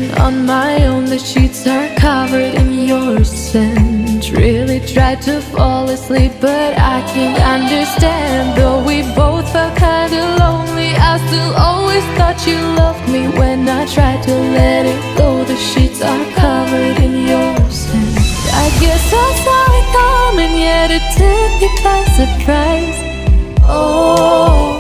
sleeping on my own. The sheets are covered in your scent. Really tried to fall asleep, but I can't understand. Though we both felt kinda lonely, I still always thought you loved me. When I tried to let it go, the sheets are covered in your scent. I guess I saw it coming, yet it took me by surprise. Oh,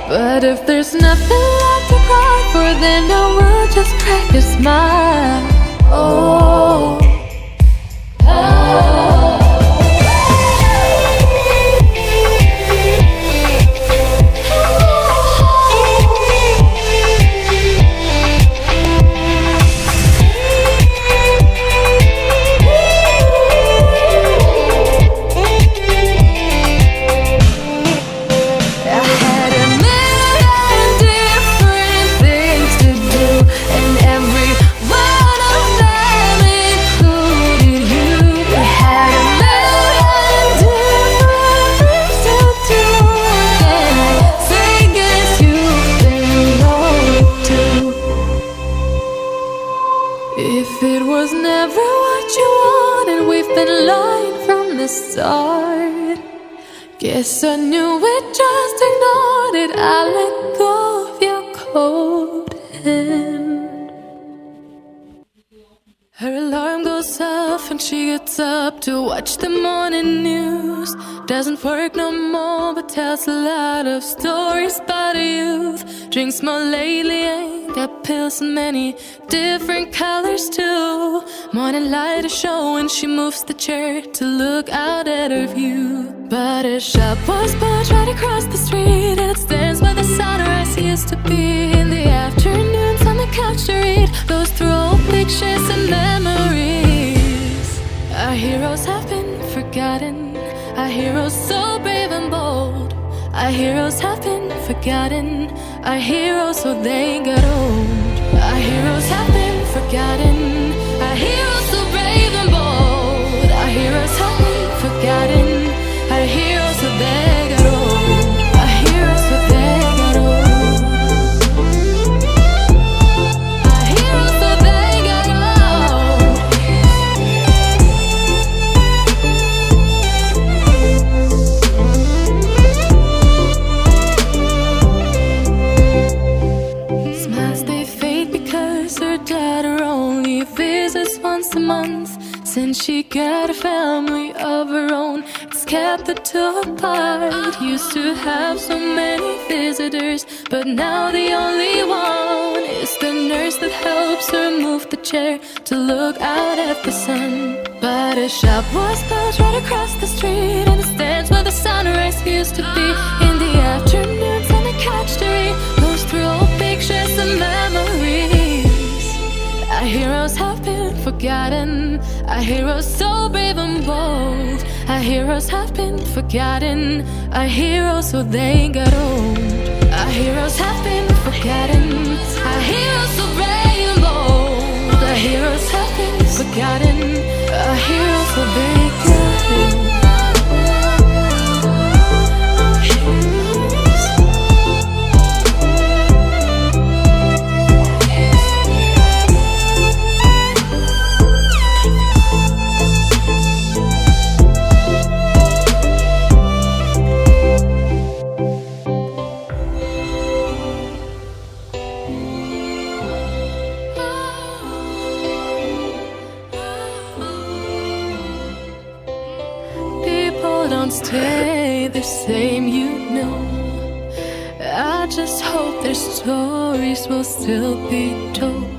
but if there's nothing left to cry for, then I will just crack a smile. Oh, if it was never what you wanted, we've been lying from the start. Guess I knew it, just ignored it. I let go of your cold hand. Her alarm goes off and she gets up to watch the morning news. Doesn't work no more, but tells a lot of stories about her youth. Drinks more lately, ain't got pills in many different colors too. Morning light is showing, she moves the chair to look out at her view. But her shop was built right across the street, and it stands by the sunrise used to be. In the afternoons on the couch to read, goes through old pictures and memories. Our heroes have been forgotten, our heroes so brave and bold. Our heroes have been forgotten, our heroes so they got old. Our heroes have been forgotten, our heroes so brave and bold. Our heroes have been forgotten, our heroes so they got old. Our heroes so they got old. Our heroes so they got old. Smiles they fade because her daughter only visits once a month. Since she got a family of her own, it's kept the two apart. Used to have so many visitors, but now the only one is the nurse that helps her move the chair to look out at the sun. But her shop was built right across the street, and it stands where the sunrise used to be. In the afternoons on the couch to read, goes through old pictures and memories. Our heroes have been forgotten, our heroes so brave and bold. Our heroes have been forgotten, our heroes so they got old. Our heroes have been forgotten, our heroes so brave and bold. Our heroes have been forgotten, our heroes so they got old. Don't stay the same, you know. I just hope their stories will still be told.